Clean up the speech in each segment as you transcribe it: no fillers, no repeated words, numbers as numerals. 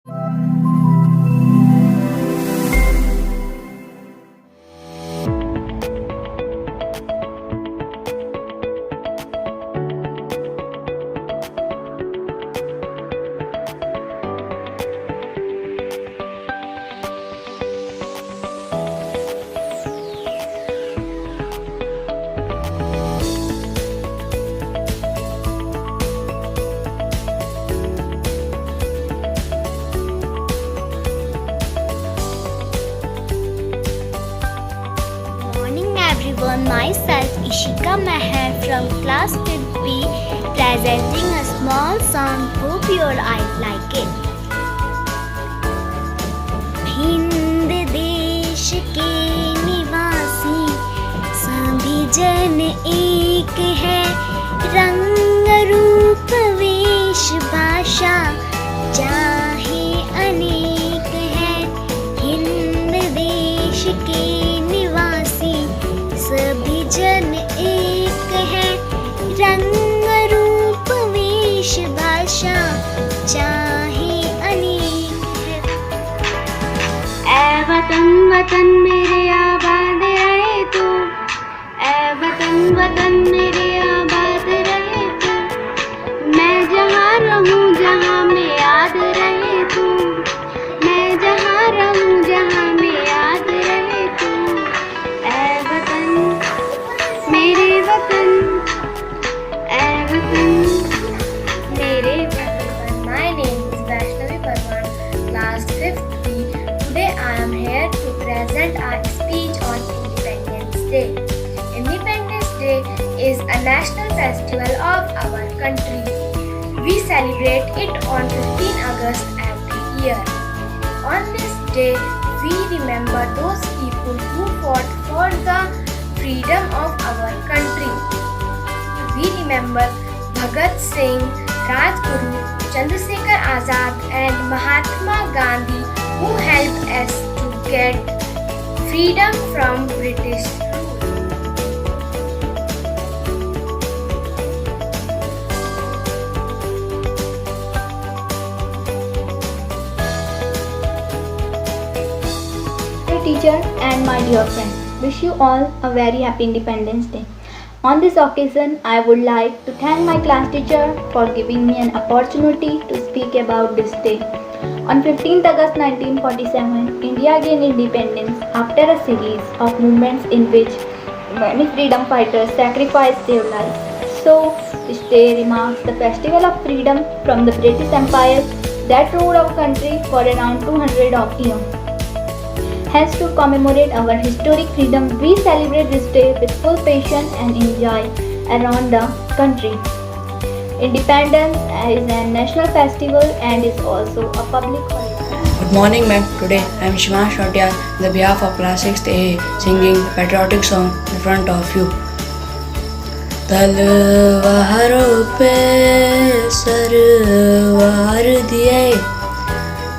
Morning everyone, myself Ishika Meher from class 5th B presenting a small song. Hope you all like it. Hind देश के निवासी सभी जन एक है, रंग रूप वेश भाषा चाहे अनेक है। हिंद देश के निवासी सभी जन एक है, रंग रूप वेश भाषा चाहे अनेक है। ऐ वतन वतन मेरे आबाद रहे तू, ऐ वतन वतन मेरे आबाद रहे तू। मैं जहाँ रहूँ जहाँ में याद रहे तू, मैं जहाँ रहूँ जहाँ में याद रहे तू। ऐ वतन मेरे वतन, ऐ वतन मेरे वतन। My name is Vaishnavi Parwan, class 5th B. Today I am here to present our speech on Independence Day. Independence Day is a national festival of our country. We celebrate it on 15 August every year. On this day, we remember those people who fought for the freedom of our country. We remember Bhagat Singh, Rajguru, Chandrasekhar Azad and Mahatma Gandhi who helped us to get freedom from British rule. Dear teacher and my dear friends, wish you all a very happy Independence Day. On this occasion, I would like to thank my class teacher for giving me an opportunity to speak about this day. On 15th August 1947, India gained independence after a series of movements in which many freedom fighters sacrificed their lives. So, this day remarks the festival of freedom from the British Empire that ruled our country for around 200 of years. Hence, to commemorate our historic freedom, we celebrate this day with full passion and enjoy around the country. Independence is a national festival and is also a public holiday. Good morning, ma'am. Today I am Shivan Shotya on the behalf of class 6th A singing patriotic song in front of you. तलवारों पे सरवार दिए,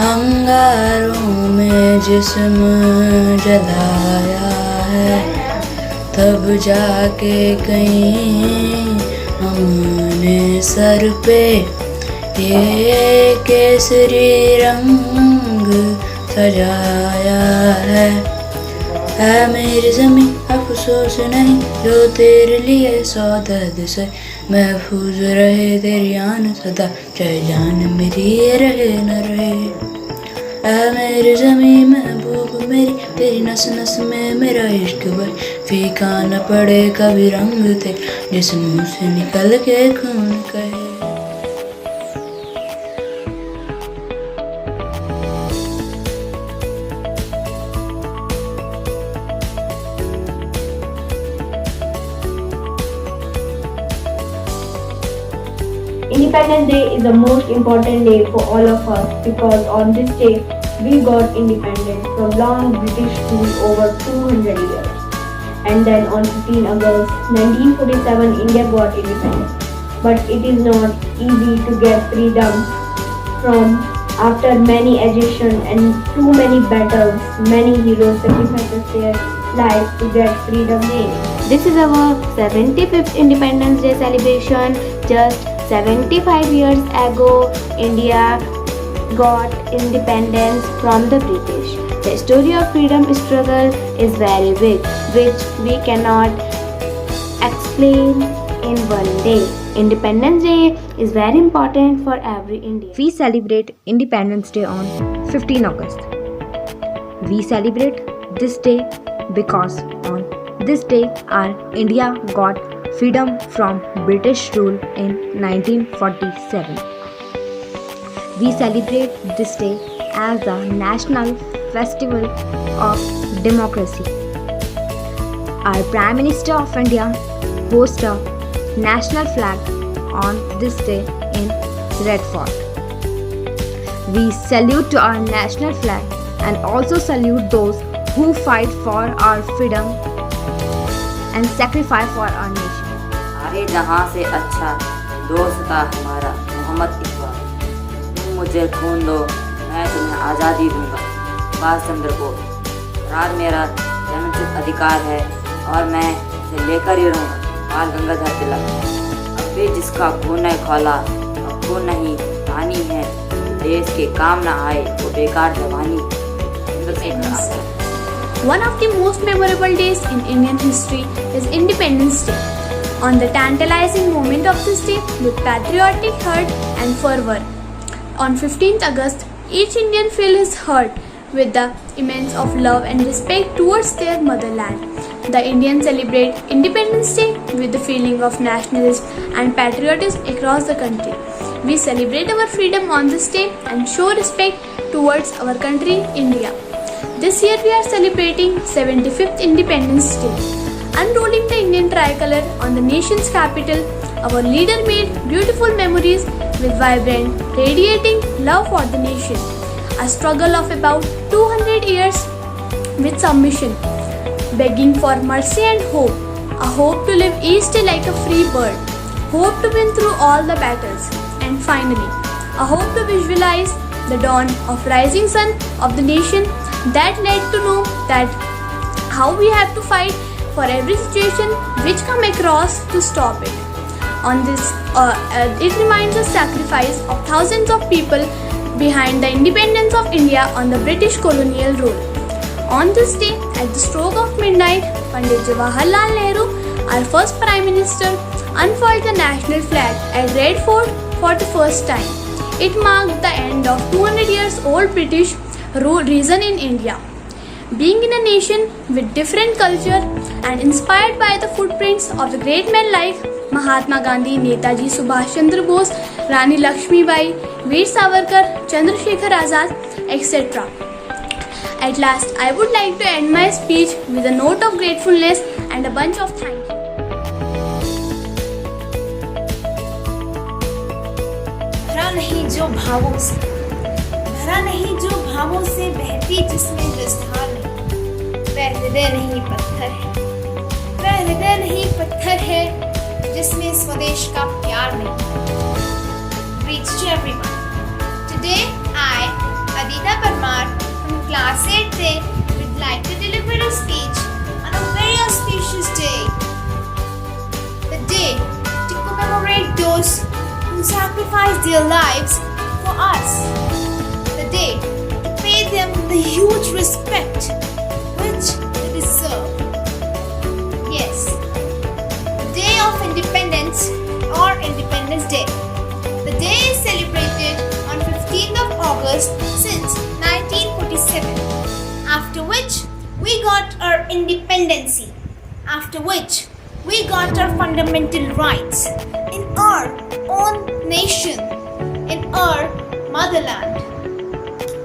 अंगारों में जिस्म जलाया है, तब जाके कहीं हमने सर पे ये केसरी रंग सजाया है। है मेरी ज़मीं अफसोस नहीं जो तेरे लिए सौदद से महफूज रहे तेरी आन सदा, चाहे जान मेरी ये रहे न रहे। है मेरी ज़मीं महबूब मेरी, तेरी नस नस में मेरा इश्क भर, फीका न पड़े कभी रंग थे जिस मुँह से निकल के खून कहे। Independence Day is the most important day for all of us because on this day we got independence from long British rule over 200 years. And then on 15 August 1947 India got independence. But it is not easy to get freedom from after many agitation and too many battles. Many heroes sacrificed their lives to get freedom day. This is our 75th Independence Day celebration. Just 75 years ago, India got independence from the British. The story of freedom struggle is very big, which we cannot explain in one day. Independence Day is very important for every Indian. We celebrate Independence Day on 15 August. We celebrate this day because on this day our India got freedom from British rule in 1947. We celebrate this day as the national festival of democracy. Our Prime Minister of India hosts a national flag on this day in Red Fort. We salute to our national flag and also salute those who fight for our freedom and sacrifice for our nation. सारे जहां से अच्छा दोस्त था हमारा मोहम्मद इकबाल। तुम मुझे खून दो, मैं तुम्हें आज़ादी दूंगा। सुभाष चंद्र बोस। राज मेरा जन्मसिद्ध अधिकार है और मैं इसे लेकर ही रहूँगा। बाल गंगाधर तिलक। अब भी जिसका खून नहीं खौला, अब खून नहीं पानी है। देश के काम ना आए वो बेकार जवानी। Chandrashekhar Azad. One of the most memorable days in Indian history is Independence Day. On the tantalizing moment of this day, with patriotic heart and fervor, on 15th August, each Indian fills his heart with the immense of love and respect towards their motherland. The Indians celebrate Independence Day with the feeling of nationalism and patriotism across the country. We celebrate our freedom on this day and show respect towards our country, India. This year we are celebrating 75th Independence Day. Unrolling the Indian tricolor on the nation's capital, our leader made beautiful memories with vibrant, radiating love for the nation. A struggle of about 200 years with submission, begging for mercy and hope. A hope to live each day like a free bird. Hope to win through all the battles. And finally, a hope to visualize the dawn of rising sun of the nation that led to know that how we have to fight for every situation which come across to stop it. On this, it reminds us sacrifice of thousands of people behind the independence of India on the British colonial rule. On this day, at the stroke of midnight, Pandit Jawaharlal Nehru, our first Prime Minister, unfurled the national flag at Red Fort for the first time. It marked the end of 200 years old British rule reign in India. Being in a nation with different culture and inspired by the footprints of the great men like Mahatma Gandhi, Netaji Subhash Chandra Bose, Rani Lakshmi Bai, Veer Savarkar, Chandrasekhar Azad, etc. At last, I would like to end my speech with a note of gratefulness and a bunch of thank you. भरा नहीं जो भावों से, भरा नहीं जो भावों से बहती जिसमें विस्तार नहीं, वह हृदय नहीं पत्थर है, वह हृदय नहीं पत्थर है जिसमें स्वदेश का प्यार नहीं। Greetings to everyone. Today I, Adita Parmar from class 8A would like to deliver a speech on a very auspicious day. The day to commemorate those who sacrificed their lives for us. The day to pay them the huge respect which they deserve. Yes, the day of independence or Independence Day. The day is celebrated on 15th of August since 1947, after which we got our independence, after which we got our fundamental rights in our own nation, in our motherland.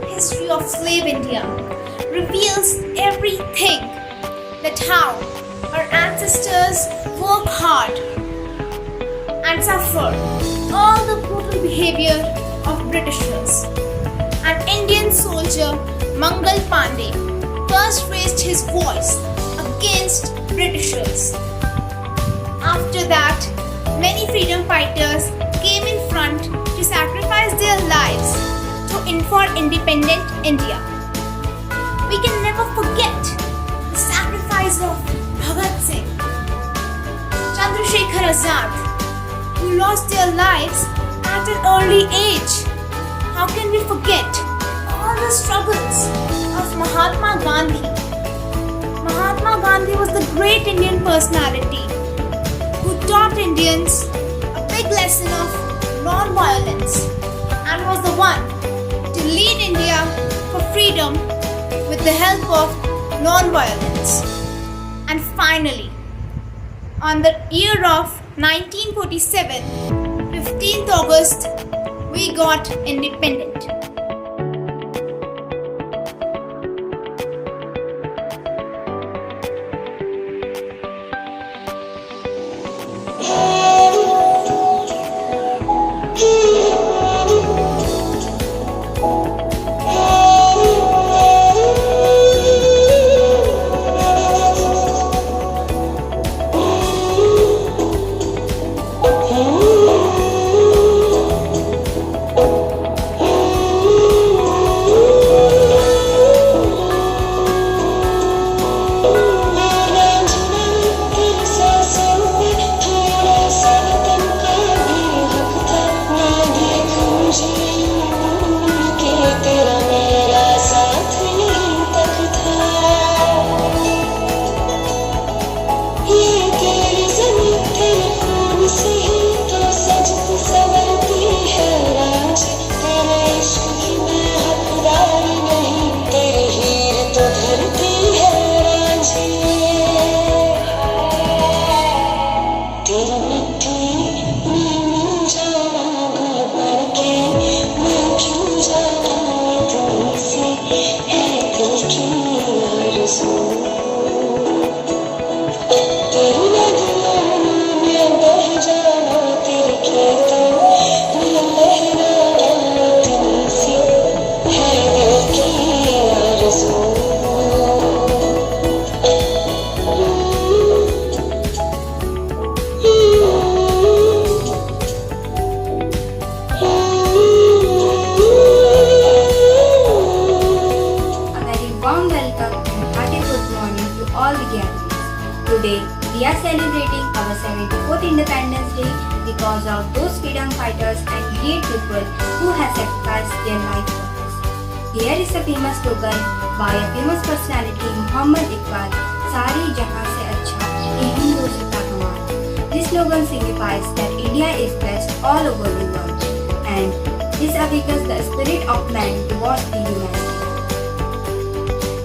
History of slave India reveals everything, that how our ancestors work hard and suffer all the brutal behavior of Britishers. An Indian soldier, Mangal Pandey, first raised his voice against Britishers. After that, many freedom fighters came in front to sacrifice their lives for independent India. We can never forget the sacrifice of Bhagat Singh, Chandrasekhar Azad, who lost their lives at an early age. how can we forget all the struggles of Mahatma Gandhi? Mahatma Gandhi was the great Indian personality who taught Indians a big lesson of non-violence and was the one to lead India for freedom with the help of non-violence. And finally, on the year of 1947, 15th August, we got independent. Today, we are celebrating our 74th Independence Day because of those freedom fighters and great people who have sacrificed their life for us. Here is a famous slogan by a famous personality, Muhammad Iqbal, "Sari jahan se acha ye Hindustan hamara." This slogan signifies that India is best all over the world, and this awakens the spirit of man towards the humanity.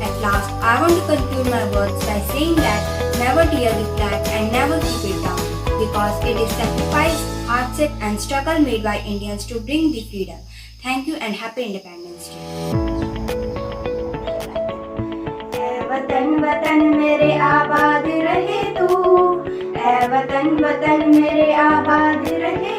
At last, I want to conclude my words by saying that never tear the flag and never keep it down, because it is sacrifice, hardship and struggle made by Indians to bring the freedom. Thank you and happy Independence Day. ऐ वतन वतन मेरे आबाद रहे तू, ऐ वतन वतन मेरे आबाद रहे